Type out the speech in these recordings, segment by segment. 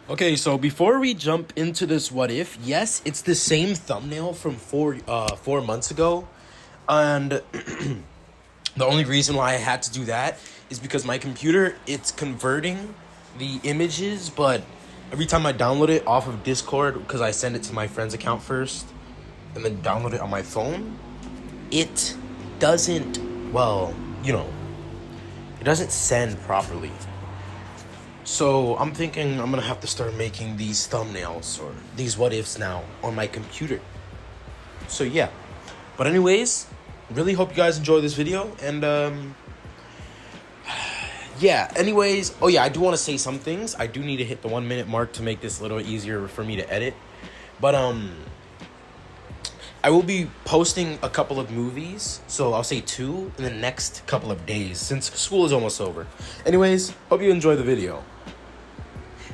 Okay, so before we jump into this what if, yes, it's the same thumbnail from 4 months ago. And the only reason why I had to do that is because my computer, it's converting the images, but every time I download it off of Discord, because I send it to my friend's account first and then download it on my phone, it doesn't, well, it doesn't send properly. So I'm thinking I'm gonna have to start making these thumbnails or these what ifs now on my computer. So yeah. But anyways, really hope you guys enjoy this video. And yeah, anyways, oh yeah, I do want to say some things. I do need to hit the 1 minute mark to make this a little easier for me to edit. But I will be posting a couple of movies, so I'll say 2 in the next couple of days since school is almost over. Anyways, hope you enjoy the video.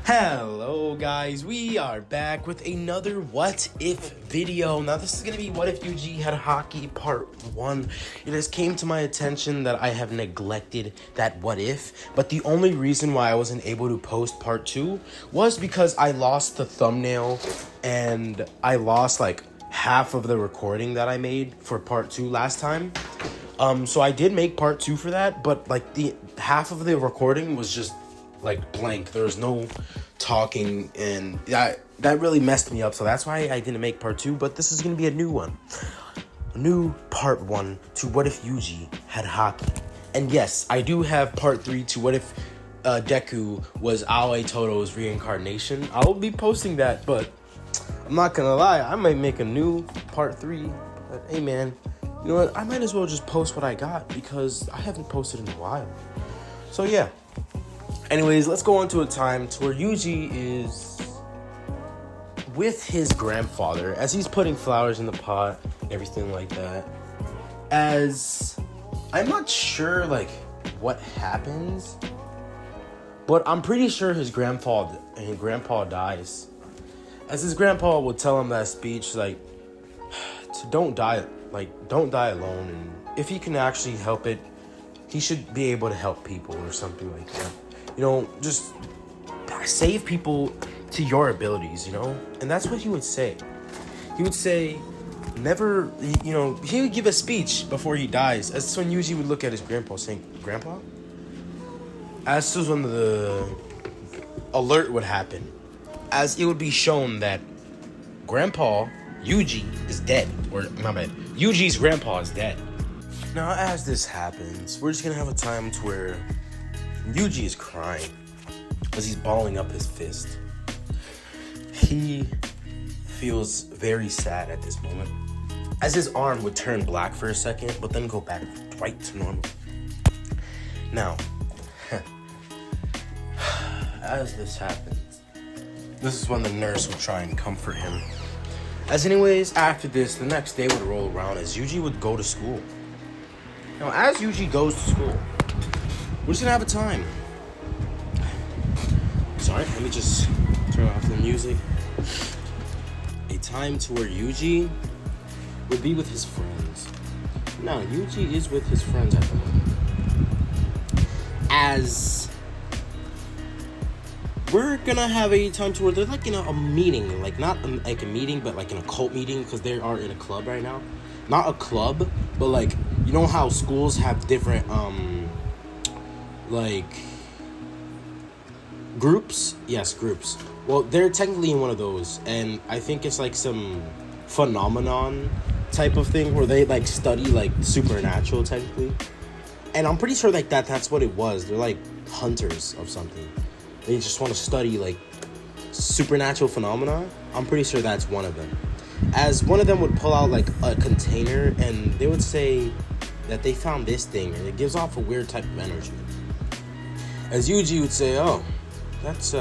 Hello guys, we are back with another what if video. Now this is going to be what if Yuji had Haki part 1. It has came to my attention that I have neglected that what if, but the only reason why I wasn't able to post part 2 was because I lost the thumbnail and I lost like half of the recording that I made for part 2 last time. So I did make part 2 for that, but like the half of the recording was just like blank. There was no talking, and that really messed me up. So that's why I didn't make part 2, but this is gonna be a new one, a new part 1 to what if Yuji had Haki. And yes, I do have part 3 to what if Deku was Aoi Toto's reincarnation. I'll be posting that, but I'm not gonna lie, I might make a new part 3. But hey man, you know what, I might as well just post what I got because I haven't posted in a while. So yeah. Anyways, let's go on to a time to where Yuji is with his grandfather as he's putting flowers in the pot, everything like that. As I'm not sure like what happens, but I'm pretty sure his grandpa dies. As his grandpa would tell him that speech, like, don't die alone, and if he can actually help it, he should be able to help people or something like that. Just save people to your abilities, And that's what he would say. He would say, never, he would give a speech before he dies. As when Yuji would look at his grandpa saying, Grandpa? As soon as when the alert would happen, as it would be shown that Grandpa, Yuji, is dead. Or, my bad, Yuji's grandpa is dead. Now, as this happens, we're just gonna have a time to where Yuji is crying as he's balling up his fist. He feels very sad at this moment, as his arm would turn black for a second, but then go back right to normal. Now, as this happens, this is when the nurse would try and comfort him. As anyways, after this, the next day would roll around as Yuji would go to school. Now, as Yuji goes to school, we're just gonna have a time. Sorry, let me just turn off the music. A time to where Yuji would be with his friends. Now, Yuji is with his friends at the moment. As we're gonna have a time to where they're like in a meeting, like not like a meeting, but like in a cult meeting, because they are in a club right now. Not a club, but like, you know how schools have different like groups? Yes, groups. Well, they're technically in one of those, and I think it's like some phenomenon type of thing where they like study like supernatural technically. And I'm pretty sure like that's what it was. They're like hunters of something. They just want to study like supernatural phenomena. I'm pretty sure that's one of them. As one of them would pull out like a container, and they would say that they found this thing and it gives off a weird type of energy. As Yuji would say, oh, it's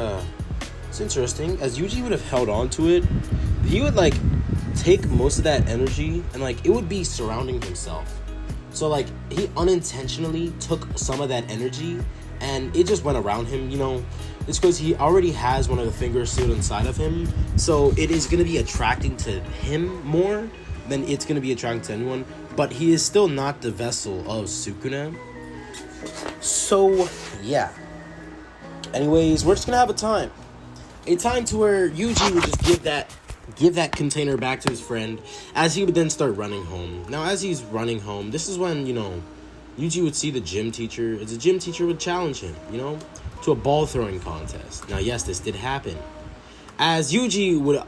interesting. As Yuji would have held on to it, he would like take most of that energy and like it would be surrounding himself. So like he unintentionally took some of that energy and it just went around him, It's because he already has one of the fingers sealed inside of him. So it is going to be attracting to him more than it's going to be attracting to anyone. But he is still not the vessel of Sukuna. So, yeah. Anyways, we're just going to have a time. A time to where Yuji would just give that container back to his friend, as he would then start running home. Now, as he's running home, this is when, Yuji would see the gym teacher, as the gym teacher would challenge him, to a ball throwing contest. Now, yes, this did happen. As Yuji would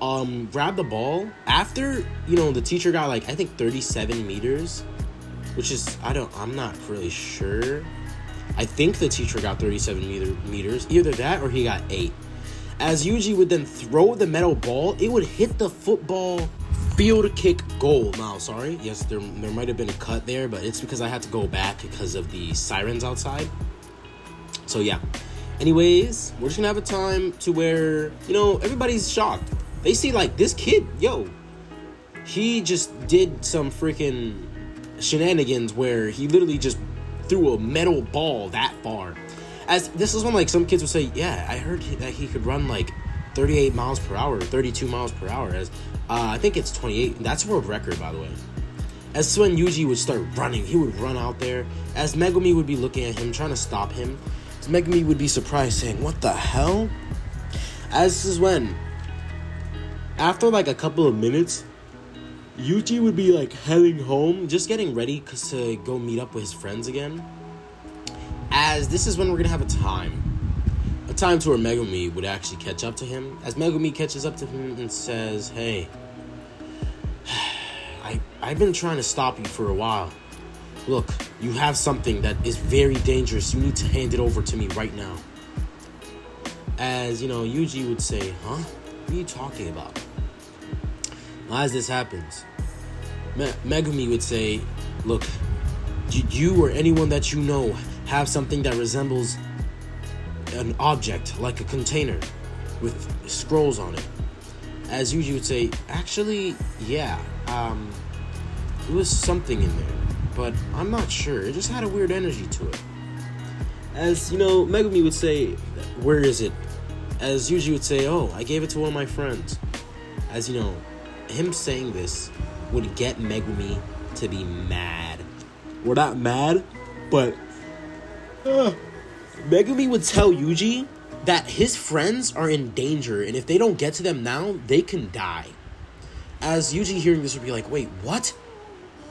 grab the ball after, the teacher got I think 37 meters, which is, I'm not really sure. I think the teacher got 37 meters, either that or he got 8. As Yuji would then throw the metal ball, it would hit the football field kick goal. Now, sorry, yes, there might have been a cut there, but it's because I had to go back because of the sirens outside. So yeah. Anyways, we're just gonna have a time to where, everybody's shocked. They see this kid, he just did some freaking shenanigans where he literally just threw a metal ball that far. As this is when some kids would say, yeah, I heard that he could run 38 miles per hour, 32 miles per hour. As I think it's 28. That's a world record, by the way. As when Yuji would start running, he would run out there. As Megumi would be looking at him, trying to stop him. As Megumi would be surprised, saying, what the hell? As this is when, after a couple of minutes, Yuji would be heading home, just getting ready to go meet up with his friends again. As this is when we're gonna have a time to where Megumi would actually catch up to him. As Megumi catches up to him and says, hey, I've been trying to stop you for a while. Look, you have something that is very dangerous. You need to hand it over to me right now. As, Yuji would say, huh? What are you talking about? As this happens, Megumi would say, look, you or anyone that you know have something that resembles an object, like a container with scrolls on it. As Yuji would say, actually, yeah, it was something in there, but I'm not sure. It just had a weird energy to it. As, Megumi would say, where is it? As Yuji would say, oh, I gave it to one of my friends. As, him saying this would get Megumi to be mad. We're not mad, but Megumi would tell Yuji that his friends are in danger, and if they don't get to them now, they can die. As Yuji hearing this would be like, wait, what?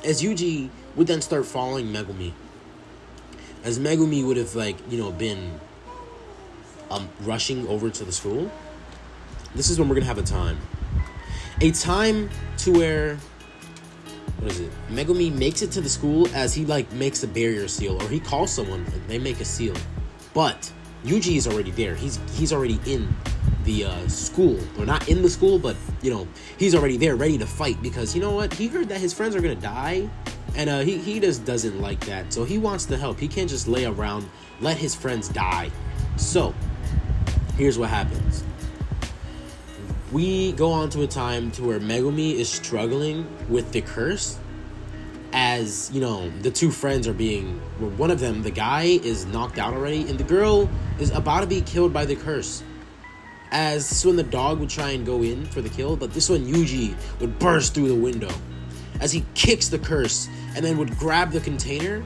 As Yuji would then start following Megumi. As Megumi would have, been rushing over to the school. This is when we're going to have a time. A time to where, Megumi makes it to the school as he, makes a barrier seal, or he calls someone and they make a seal. But Yuji is already there. He's already in the school. Or not in the school, but, he's already there ready to fight because, you know what? He heard that his friends are going to die, and he just doesn't like that. So he wants to help. He can't just lay around, let his friends die. So, here's what happens. We go on to a time to where Megumi is struggling with the curse. As, the two friends are one of them, the guy is knocked out already, and the girl is about to be killed by the curse. As this when the dog would try and go in for the kill, but this one Yuji would burst through the window. As he kicks the curse, and then would grab the container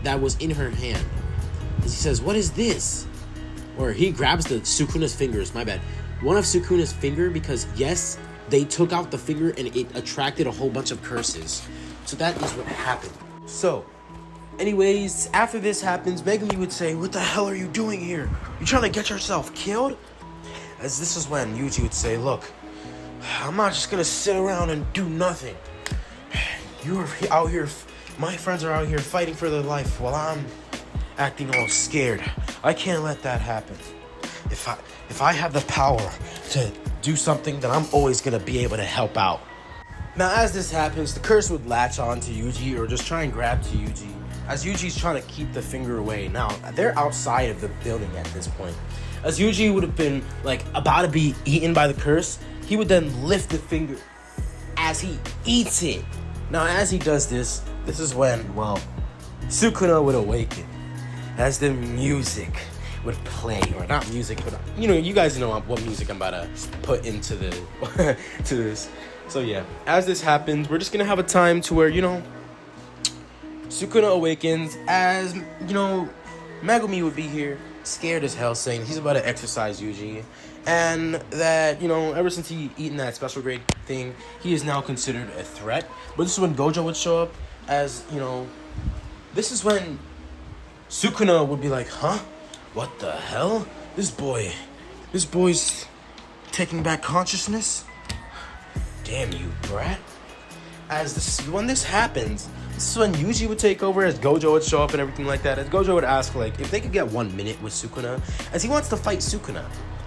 that was in her hand. As he says, what is this? Or he grabs the Sukuna's fingers, my bad. One of Sukuna's finger, because yes, they took out the finger and it attracted a whole bunch of curses. So that is what happened. So, anyways, after this happens, Megumi would say, what the hell are you doing here? You trying to get yourself killed? As this is when Yuji would say, look, I'm not just gonna sit around and do nothing. You're out here, my friends are out here fighting for their life while I'm acting all scared. I can't let that happen. If I have the power to do something, then I'm always gonna be able to help out. Now, as this happens, the curse would latch on to Yuji or just try and grab to Yuji. As Yuji's trying to keep the finger away. Now, they're outside of the building at this point. As Yuji would have been, about to be eaten by the curse, he would then lift the finger as he eats it. Now, as he does this, this is when, Sukuna would awaken. As the music would play, or not music, but, you guys know what music I'm about to put into the, to this. So yeah, as this happens, we're just gonna have a time to where, Sukuna awakens as, Megumi would be here, scared as hell, saying he's about to exorcise Yuji. And that, you know, ever since he eaten that special grade thing, he is now considered a threat. But this is when Gojo would show up as, you know, this is when Sukuna would be like, huh? What the hell? This boy's taking back consciousness? Damn you, brat. When this happens, this is when Yuji would take over, as Gojo would show up and everything like that. As Gojo would ask, like, if they could get 1 minute with Sukuna, as he wants to fight Sukuna.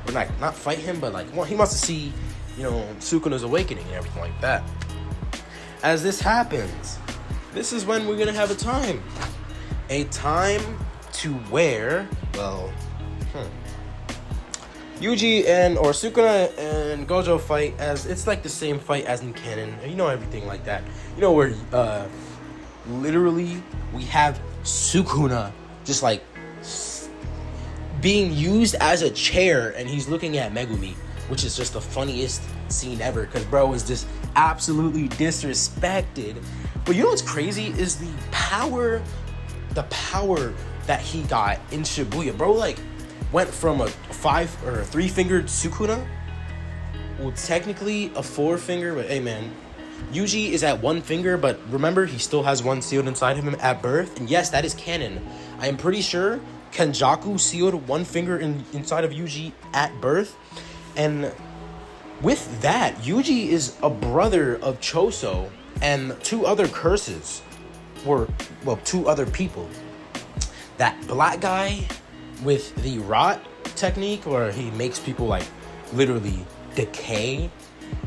Or not fight him, but like, well, he wants to see, you know, Sukuna's awakening and everything like that. As this happens, this is when we're gonna have a time. A time to where, well, Yuji or Sukuna and Gojo fight, as it's like the same fight as in canon. You know, everything like that. You know, where literally we have Sukuna just like being used as a chair, and he's looking at Megumi, which is just the funniest scene ever, because bro is just absolutely disrespected. But you know what's crazy is the power that he got in Shibuya. Bro, like, went from a 3-fingered Sukuna, well, technically a 4-finger, but hey man, Yuji is at 1 finger, but remember, he still has 1 sealed inside of him at birth. And yes, that is canon. I am pretty sure Kenjaku sealed 1 finger inside of Yuji at birth. And with that, Yuji is a brother of Choso and 2 other curses, or, well, 2 other people. That black guy with the rot technique, where he makes people like literally decay,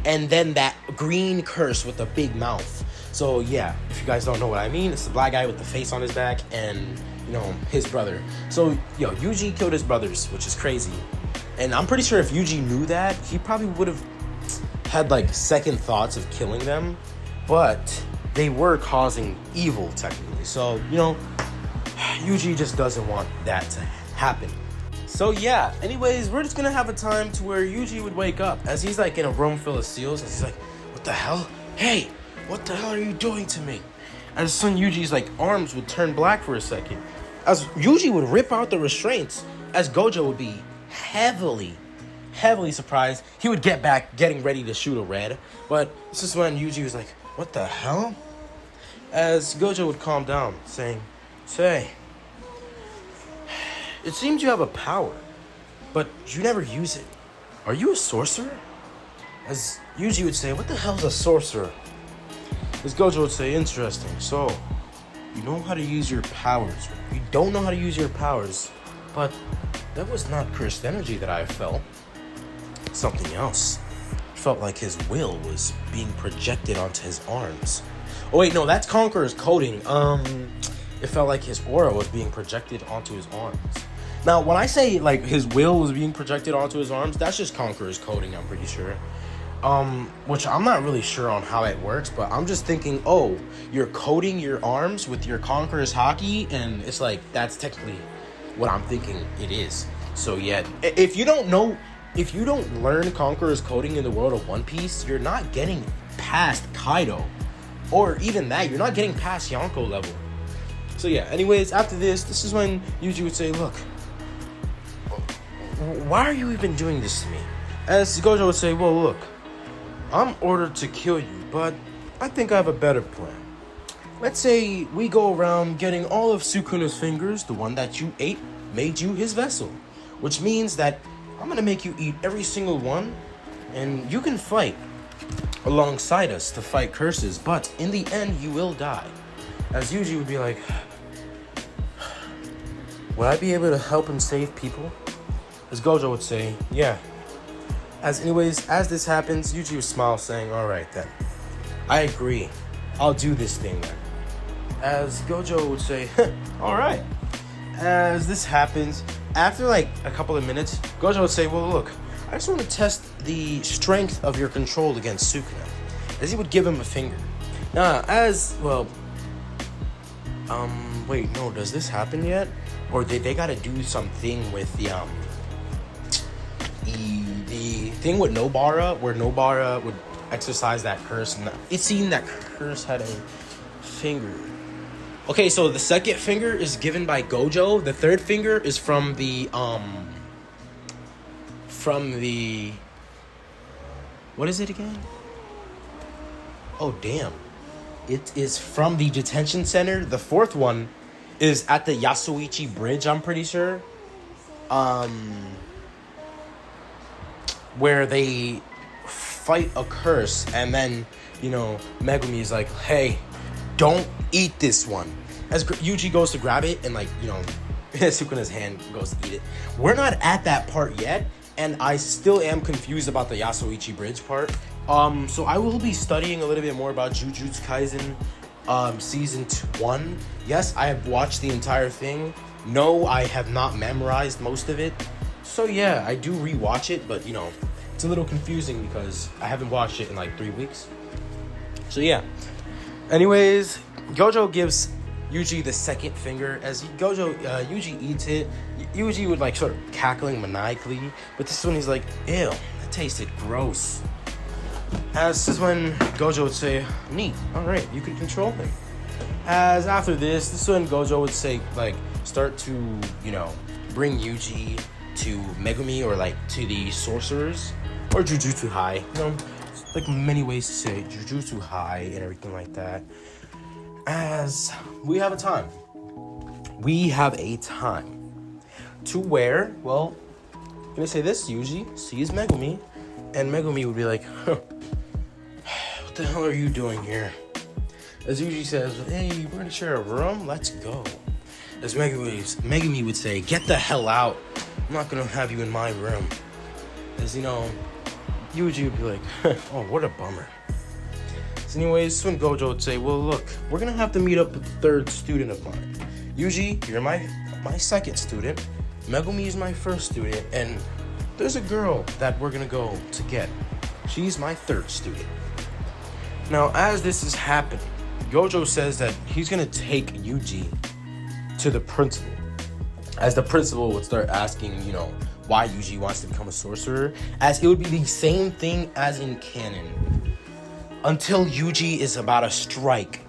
and then that green curse with the big mouth. So yeah, if you guys don't know what I mean, it's the black guy with the face on his back, and you know, his brother. So yo, Yuji killed his brothers, which is crazy. And I'm pretty sure if Yuji knew that, he probably would have had like second thoughts of killing them, but they were causing evil technically. So, you know, Yuji just doesn't want that to happen. So yeah, anyways, we're just gonna have a time to where Yuji would wake up, as he's like in a room full of seals, and he's like, what the hell? Hey, what the hell are you doing to me? As soon Yuji's like arms would turn black for a second, as Yuji would rip out the restraints, as Gojo would be heavily surprised. He would get back, getting ready to shoot a red, but this is when Yuji was like, what the hell? As Gojo would calm down, saying, say, it seems you have a power, but you never use it. Are you a sorcerer? As Yuji would say, what the hell's a sorcerer? As Gojo would say, interesting. So, you know how to use your powers. You don't know how to use your powers, but that was not cursed energy that I felt. Something else. Felt like his will was being projected onto his arms. Oh wait, no, that's Conqueror's coding. It felt like his aura was being projected onto his arms. Now, when I say like his will was being projected onto his arms, that's just Conqueror's coding, I'm pretty sure. Which I'm not really sure on how it works, but I'm just thinking, oh, you're coating your arms with your Conqueror's Haki, and it's like, that's technically what I'm thinking it is. So yeah, if you don't learn Conqueror's coding in the world of One Piece, you're not getting past Kaido. Or even that, you're not getting past Yonko level. So yeah, anyways, after this is when Yuji would say, look, why are you even doing this to me? As Gojo would say, well, look, I'm ordered to kill you, but I think I have a better plan. Let's say we go around getting all of Sukuna's fingers, the one that you ate made you his vessel. Which means that I'm gonna make you eat every single one, and you can fight alongside us to fight curses, but in the end, you will die. As Yuji would be like, would I be able to help and save people? As Gojo would say, yeah. As this happens, Yuji would smile, saying, alright then. I agree. I'll do this thing then. As Gojo would say, alright. As this happens, after like a couple of minutes, Gojo would say, well, look, I just want to test the strength of your control against Sukuna. As he would give him a finger. Now, wait, no, does this happen yet? Or they gotta do something with the thing with Nobara, where Nobara would exercise that curse, and it seemed that curse had a finger. Okay, so the second finger is given by Gojo. The third finger is from the from the... What is it again? Oh, damn. It is from the detention center. The fourth one is at the Yasuichi Bridge, I'm pretty sure. Where they fight a curse, and then, Megumi is like, hey, don't eat this one. As Yuji goes to grab it, and Sukuna's hand goes to eat it. We're not at that part yet, and I still am confused about the Yasuichi Bridge part. So I will be studying a little bit more about Jujutsu Kaisen season 1. Yes, I have watched the entire thing. No, I have not memorized most of it. So yeah, I do rewatch it, but it's a little confusing because I haven't watched it in like 3 weeks. So yeah. Anyways, Gojo gives Yuji the second finger. As Yuji eats it, Yuji would like sort of cackling maniacally, but this one he's like, ew, that tasted gross. As this is when Gojo would say, neat, alright, you can control him. As after this is when Gojo would say, like, start to, bring Yuji to Megumi, or like to the sorcerers, or Jujutsu High. Like many ways to say Jujutsu High and everything like that. As we have a time. We have a time to where, well, I'm gonna say this, Yuji sees Megumi, and Megumi would be like, huh, what the hell are you doing here? As Yuji says, hey, we're gonna share a room, let's go. As Megumi would say, get the hell out, I'm not gonna have you in my room. As Yuji would be like, oh, what a bummer. So anyways, when Gojo would say, well, look, we're gonna have to meet up with the third student of mine. Yuji, you're my second student. Megumi is my first student, and there's a girl that we're gonna go to get. She's my third student. Now, as this is happening, Gojo says that he's gonna take Yuji to the principal. As the principal would start asking, why Yuji wants to become a sorcerer, as it would be the same thing as in canon. Until Yuji is about to strike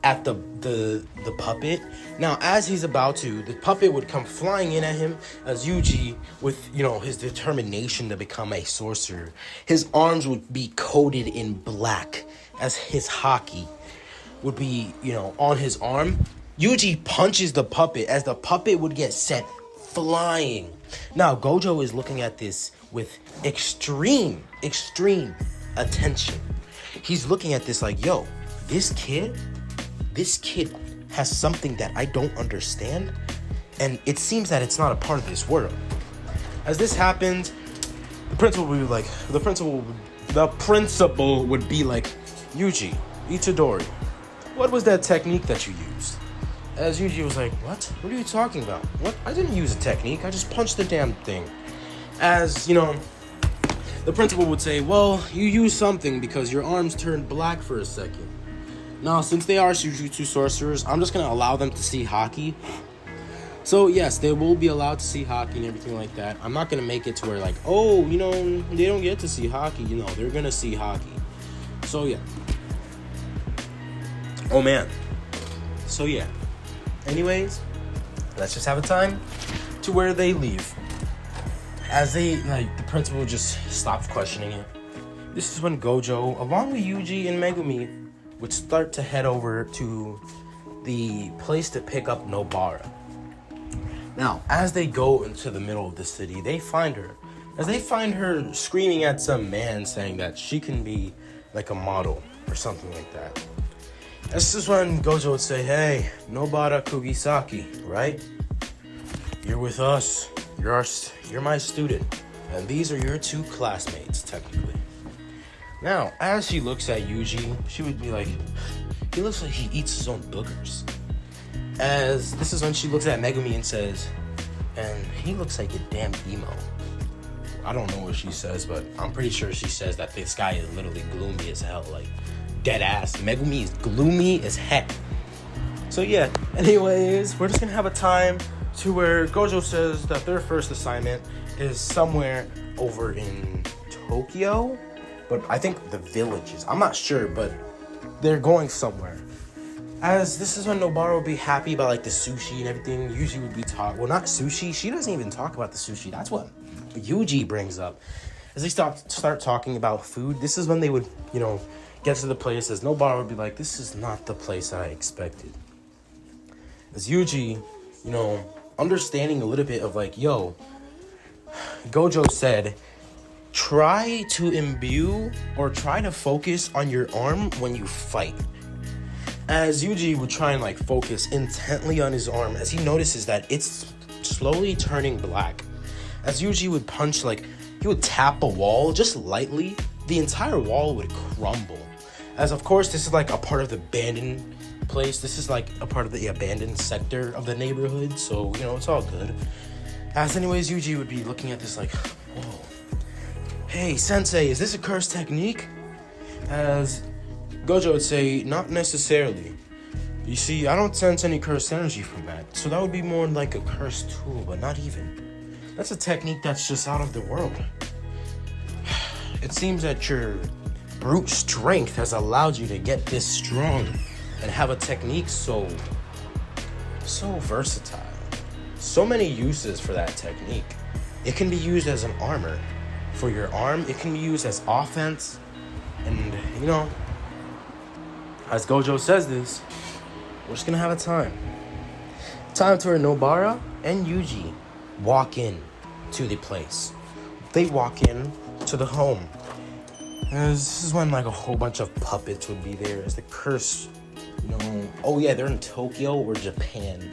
at the puppet. Now, as he's about to, the puppet would come flying in at him, as Yuji, with, his determination to become a sorcerer, his arms would be coated in black, as his Haki would be, on his arm. Yuji punches the puppet, as the puppet would get sent flying. Now, Gojo is looking at this with extreme attention. He's looking at this like, yo, this kid has something that I don't understand, and it seems that it's not a part of this world. As this happens, the principal would be like, Yuji, Itadori, what was that technique that you used? As Yuji was like, what? What are you talking about? What? I didn't use a technique. I just punched the damn thing. As, the principal would say, well, you used something because your arms turned black for a second. Now, since they are Jujutsu sorcerers, I'm just going to allow them to see Haki. So, yes, they will be allowed to see Haki and everything like that. I'm not going to make it to where, like, oh, they don't get to see Haki. They're going to see Haki. So, yeah. Oh, man. So, yeah. Anyways, let's just have a time to where they leave. As the principal just stops questioning it. This is when Gojo, along with Yuji and Megumi, would start to head over to the place to pick up Nobara. Now, as they go into the middle of the city, they find her. As they find her screaming at some man saying that she can be like a model or something like that. This is when Gojo would say, hey, Nobara Kugisaki, right? You're with us. You're my student. And these are your two classmates, technically. Now, as she looks at Yuji, she would be like, he looks like he eats his own boogers. As this is when she looks at Megumi and says, and he looks like a damn emo. I don't know what she says, but I'm pretty sure she says that this guy is literally gloomy as hell, like, dead ass. Megumi is gloomy as heck. So yeah, anyways, we're just gonna have a time to where Gojo says that their first assignment is somewhere over in Tokyo, but I think the villages. I'm not sure, but they're going somewhere. As this is when Nobara would be happy about like the sushi and everything. Usually would be well, not sushi. She doesn't even talk about the sushi. That's what Yuji brings up. As they start talking about food, this is when they would, get to the place. As Nobara would be like, this is not the place I expected. As Yuji, understanding a little bit of like, yo, Gojo said, try to imbue or try to focus on your arm when you fight. As Yuji would try and like focus intently on his arm, as he notices that it's slowly turning black. As Yuji would punch, like he would tap a wall just lightly, the entire wall would crumble. As of course this is like a part of the abandoned place. This is like a part of the abandoned sector of the neighborhood, so it's all good. As anyways, Yuji would be looking at this like, whoa, hey sensei, is this a cursed technique? As Gojo would say, not necessarily. You see, I don't sense any cursed energy from that, so that would be more like a cursed tool, but not even. That's a technique that's just out of the world. It seems that your brute strength has allowed you to get this strong and have a technique so versatile. So many uses for that technique. It can be used as an armor for your arm. It can be used as offense. And, as Gojo says this, we're just gonna have a time. Time to where Nobara and Yuji walk in to the place. They walk in to the home. As this is when like a whole bunch of puppets would be there as the curse, oh yeah, they're in Tokyo or Japan.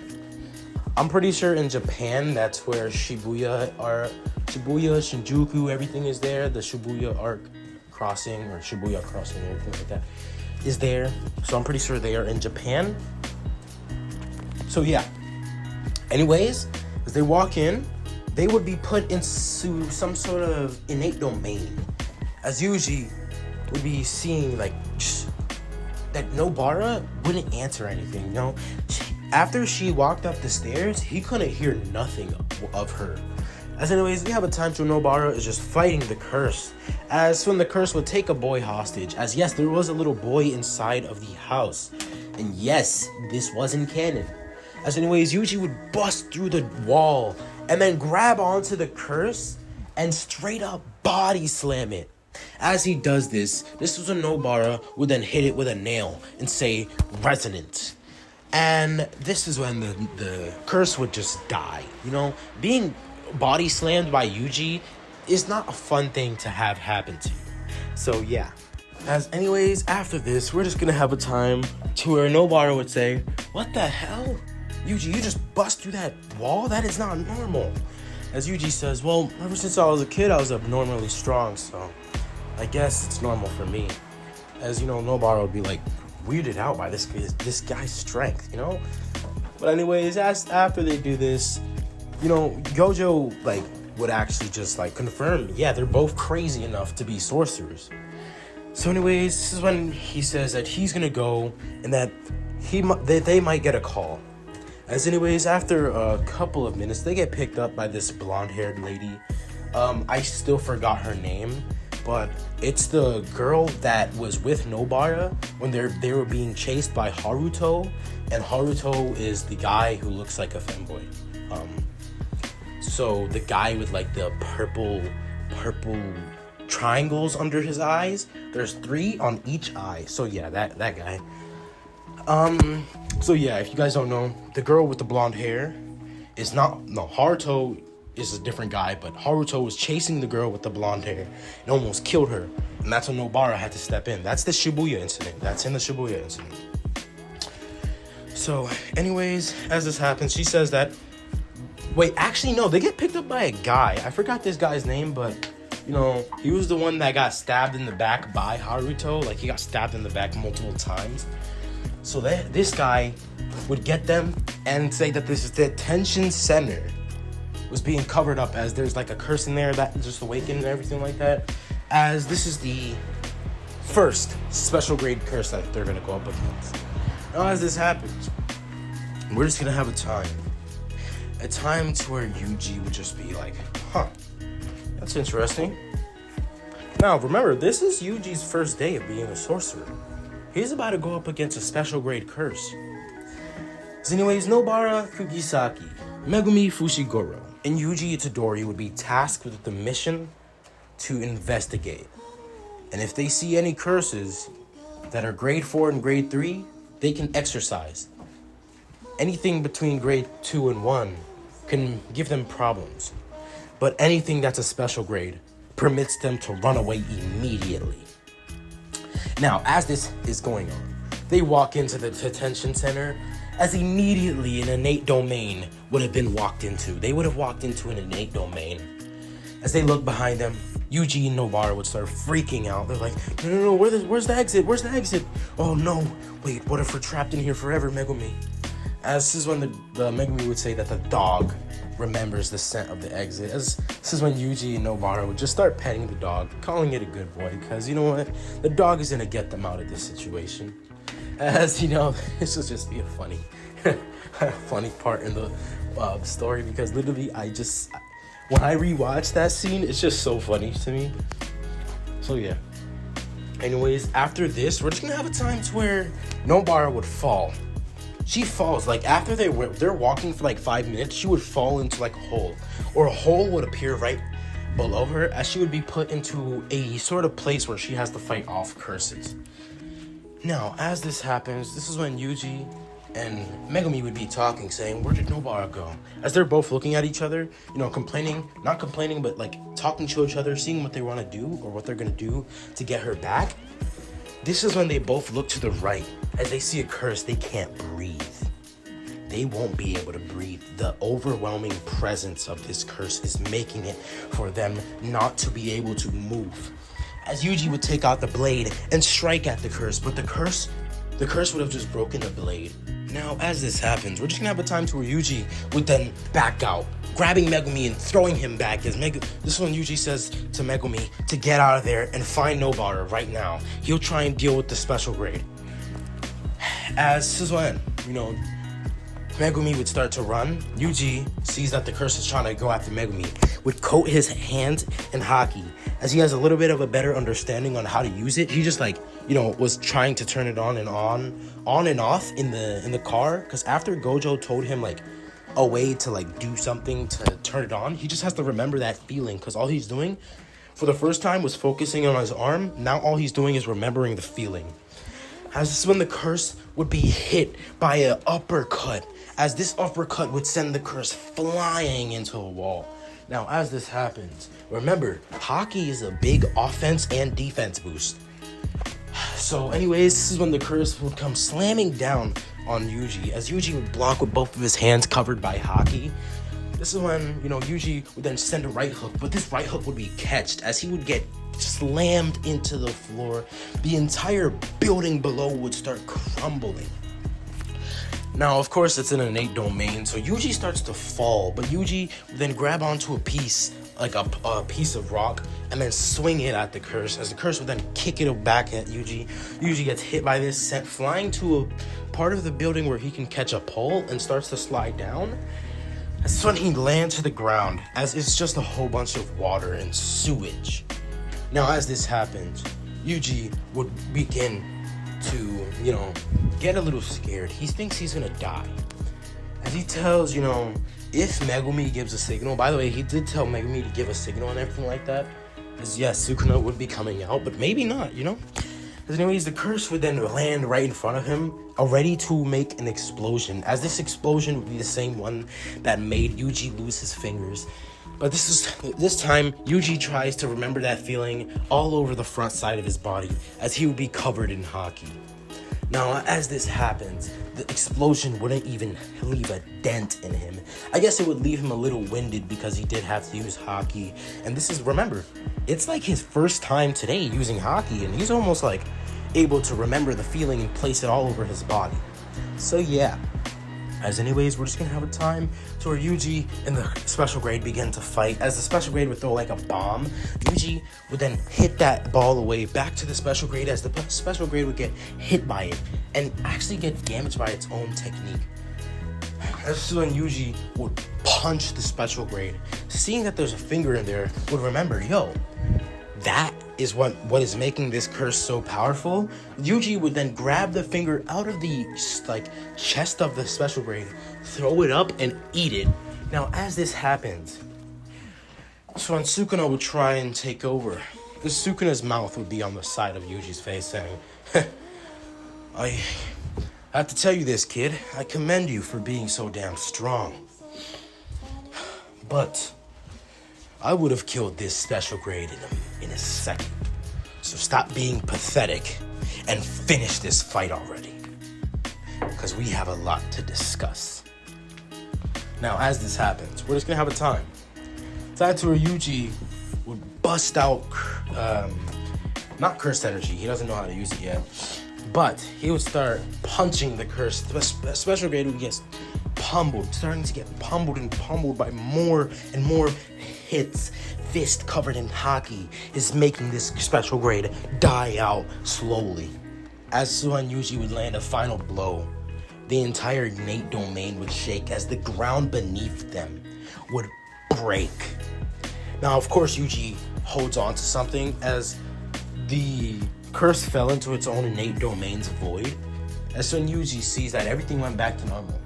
I'm pretty sure in Japan, that's where Shibuya, Shinjuku, everything is there. The Shibuya Arc crossing or Shibuya crossing, everything like that is there. So I'm pretty sure they are in Japan. So yeah. Anyways, as they walk in, they would be put into some sort of innate domain. As Yuji would be seeing like that Nobara wouldn't answer anything, After she walked up the stairs, he couldn't hear nothing of her. As anyways, we have a time to Nobara is just fighting the curse. As when the curse would take a boy hostage. As yes, there was a little boy inside of the house. And yes, this wasn't canon. As anyways, Yuji would bust through the wall and then grab onto the curse and straight up body slam it. As he does this was when Nobara would then hit it with a nail and say, resonant. And this is when the curse would just die. Being body slammed by Yuji is not a fun thing to have happen to you. So yeah. As anyways, after this, we're just gonna have a time to where Nobara would say, what the hell? Yuji, you just bust through that wall? That is not normal. As Yuji says, well, ever since I was a kid, I was abnormally strong, so I guess it's normal for me. As Nobara would be like weirded out by this guy's strength, But anyways, after they do this, Gojo would actually just confirm, yeah, they're both crazy enough to be sorcerers. So anyways, this is when he says that he's gonna go and that they might get a call. As anyways, after a couple of minutes, they get picked up by this blonde-haired lady. I still forgot her name, but it's the girl that was with Nobara when they were being chased by Haruto, and Haruto is the guy who looks like a femboy. So the guy with the purple triangles under his eyes. There's 3 on each eye. So yeah, that guy. So yeah, if you guys don't know, the girl with the blonde hair is Haruto is a different guy, but Haruto was chasing the girl with the blonde hair and almost killed her. And that's when Nobara had to step in. That's the Shibuya incident. That's in the Shibuya incident. So anyways, as this happens, she says that, wait, actually no, they get picked up by a guy. I forgot this guy's name, but he was the one that got stabbed in the back by Haruto. He got stabbed in the back multiple times. So this guy would get them and say that this detention center was being covered up, as there's a curse in there that just awakened and everything like that. As this is the first special grade curse that they're gonna go up against. Now as this happens, we're just gonna have a time to where Yuji would just be like, huh, that's interesting. Now remember, this is Yuji's first day of being a sorcerer. He's about to go up against a special grade curse. So anyways, Nobara Kugisaki, Megumi Fushiguro. and Yuji Itadori would be tasked with the mission to investigate. And if they see any curses that are grade 4 and grade 3, they can exercise. Anything between grade 2 and 1 can give them problems. But anything that's a special grade permits them to run away immediately. Now, as this is going on, they walk into the detention center as immediately an innate domain would have been walked into. They would have walked into an innate domain. As they look behind them, Yuji and Nobara would start freaking out. They're like, no, where's the exit? Where's the exit? Oh no, wait, what if we're trapped in here forever, Megumi? As this is when the Megumi would say that the dog remembers the scent of the exit. As this is when Yuji and Nobara would just start petting the dog, calling it a good boy, because you know what? The dog is gonna get them out of this situation. As you know, this will just be a funny part in the story, because literally when I rewatch that scene, it's just so funny to me. So yeah. Anyways, after this, we're just gonna have a time to where Nobara would fall. She falls, like after they're walking for like 5 minutes, she would fall into like a hole. Or a hole would appear right below her as she would be put into a sort of place where she has to fight off curses. Now, as this happens, this is when Yuji and Megumi would be talking, saying, where did Nobara go? As they're both looking at each other, not complaining, but like talking to each other, seeing what they want to do or what they're going to do to get her back. This is when they both look to the right. As they see a curse, they can't breathe. They won't be able to breathe. The overwhelming presence of this curse is making it for them not to be able to move. As Yuji would take out the blade and strike at the curse, but the curse would have just broken the blade. Now, as this happens, we're just gonna have a time to where Yuji would then back out, grabbing Megumi and throwing him back. This is when Yuji says to Megumi to get out of there and find Nobara right now. He'll try and deal with the special grade. As this is when, Megumi would start to run. Yuji sees that the curse is trying to go after Megumi, would coat his hands in Haki. As he has a little bit of a better understanding on how to use it, he just was trying to turn it on and off in the car. Because after Gojo told him a way to do something to turn it on, he just has to remember that feeling. Because all he's doing for the first time was focusing on his arm. Now all he's doing is remembering the feeling. As this is when the curse would be hit by an uppercut. As this uppercut would send the curse flying into a wall. Now, as this happens, remember, Haki is a big offense and defense boost. So anyways, this is when the curse would come slamming down on Yuji, as Yuji would block with both of his hands covered by Haki. This is when, Yuji would then send a right hook, but this right hook would be catched as he would get slammed into the floor. The entire building below would start crumbling. Now, of course, it's an innate domain, so Yuji starts to fall, but Yuji would then grab onto a piece, like a piece of rock, and then swing it at the curse, as the curse would then kick it back at Yuji. Yuji gets hit by this, sent flying to a part of the building where he can catch a pole and starts to slide down. That's when he lands to the ground, as it's just a whole bunch of water and sewage. Now, as this happens, Yuji would begin to, get a little scared. He thinks he's gonna die. As he tells, if Megumi gives a signal, by the way, he did tell Megumi to give a signal and everything like that. As yes, Sukuna would be coming out, but maybe not, As anyways, the curse would then land right in front of him, ready to make an explosion. As this explosion would be the same one that made Yuji lose his fingers. But this time, Yuji tries to remember that feeling all over the front side of his body, as he would be covered in Haki. Now, as this happens, the explosion wouldn't even leave a dent in him. I guess it would leave him a little winded because he did have to use Haki. And this is, remember, it's like his first time today using Haki, and he's almost able to remember the feeling and place it all over his body. So yeah. As anyways, we're just gonna have a time to where Yuji and the special grade begin to fight. As the special grade would throw a bomb, Yuji would then hit that ball away back to the special grade, as the special grade would get hit by it and actually get damaged by its own technique. This is when Yuji would punch the special grade. Seeing that there's a finger in there, would remember, that is what is making this curse so powerful. Yuji would then grab the finger out of the chest of the special grade, throw it up and eat it, Now, as this happens, so when Sukuna would try and take over, Sukuna's mouth would be on the side of Yuji's face saying, I have to tell you this, kid. I commend you for being so damn strong. But I would have killed this special grade in a second. So stop being pathetic and finish this fight already. Because we have a lot to discuss. Now, as this happens, we're just going to have a time. Time to where Yuji would bust out, not cursed energy. He doesn't know how to use it yet. But he would start punching the cursed. The special grade would get pummeled, starting to get pummeled and pummeled by more and more hits. Fist covered in Haki is making this special grade die out slowly. As Suhan Yuji would land a final blow, the entire innate domain would shake as the ground beneath them would break. Now, of course, Yuji holds on to something as the curse fell into its own innate domain's void. As soon Yuji sees that everything went back to normal,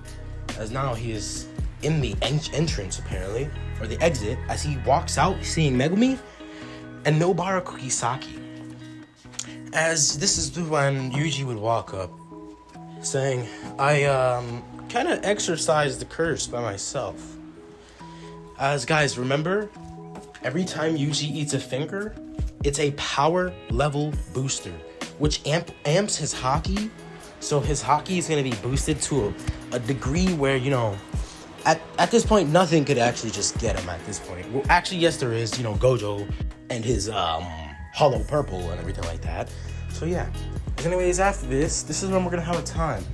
as now he is in the entrance, apparently, or the exit, as he walks out, seeing Megumi and Nobara Kukisaki. As this is when Yuji would walk up, saying, I kind of exorcised the curse by myself. As guys, remember, every time Yuji eats a finger, it's a power level booster, which amps his Haki. So his Haki is going to be boosted to a degree where, you know, at this point, nothing could actually just get him at this point. Well, actually, yes, there is, you know, Gojo and his hollow purple and everything like that. So yeah. Anyways, after this is when we're going to have a time.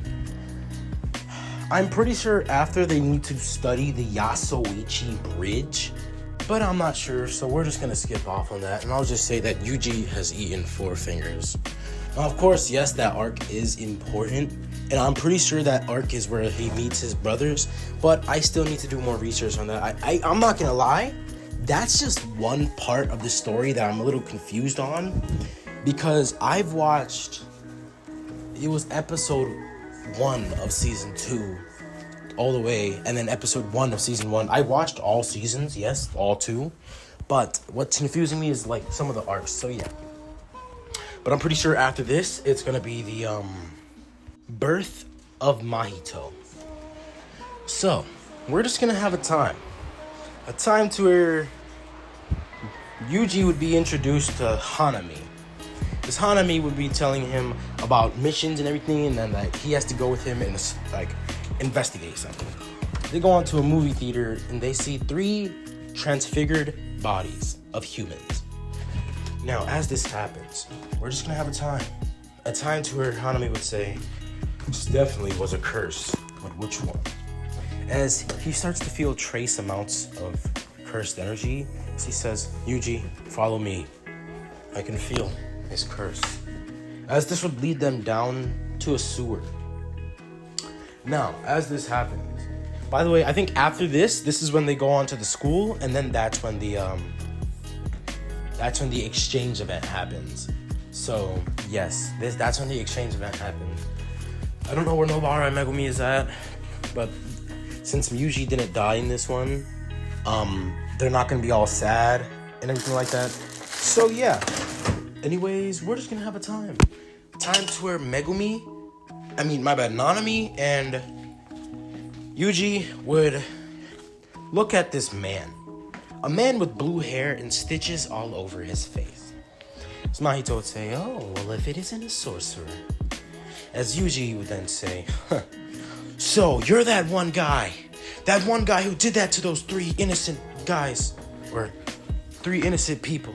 I'm pretty sure after they need to study the Yasoichi Bridge, but I'm not sure, so we're just going to skip off on that, and I'll just say that Yuji has eaten 4 fingers. Now, of course, yes, that arc is important, and I'm pretty sure that arc is where he meets his brothers, but I still need to do more research on that. I'm not going to lie, that's just one part of the story that I'm a little confused on, because I've watched, it was episode 1 of season 2 all the way, and then episode 1 of season 1. I watched all seasons, yes, all 2, but what's confusing me is like some of the arcs, so yeah. But I'm pretty sure after this, it's gonna be the birth of Mahito. So, we're just gonna have a time to where Yuji would be introduced to Hanami. This Hanami would be telling him about missions and everything, and then like he has to go with him and like investigate something. They go on to a movie theater and they see 3 transfigured bodies of humans. Now, as this happens, we're just gonna have a time to where Hanami would say, this definitely was a curse, but which one? As he starts to feel trace amounts of cursed energy, as he says, Yuji, follow me. I can feel his curse. As this would lead them down to a sewer. Now, as this happens, by the way, I think after this is when they go on to the school, and then that's when the exchange event happens. So yes, that's when the exchange event happens. I don't know where Nobara and Megumi is at, but since Yuji didn't die in this one, they're not gonna be all sad and everything like that. So yeah. Anyways, we're just gonna have a time to where Nanami and Yuji would look at this man. A man with blue hair and stitches all over his face. So Mahito would say, oh, well, if it isn't a sorcerer. As Yuji would then say, huh, so you're that one guy who did that to those 3 innocent guys, or 3 innocent people.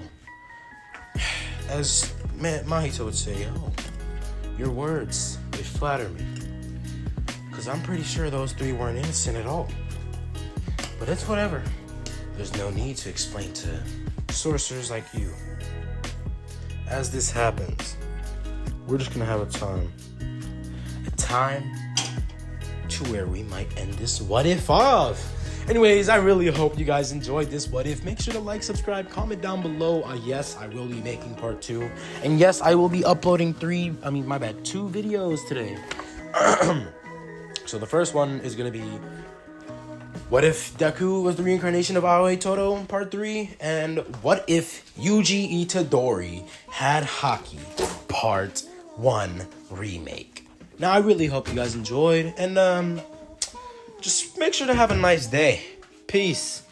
As Mahito would say, oh, your words, they flatter me. Because I'm pretty sure those 3 weren't innocent at all. But it's whatever. There's no need to explain to sorcerers like you. As this happens, we're just gonna have a time to where we might end this what if off. Anyways, I really hope you guys enjoyed this what if. Make sure to like, subscribe, comment down below. Yes, I will be making part 2. And yes, I will be uploading 2 videos today. So the first one is gonna be What if Deku was the reincarnation of Aoi Todo Part 3? And what if Yuji Itadori had Haki Part 1 remake? Now, I really hope you guys enjoyed, and just make sure to have a nice day. Peace.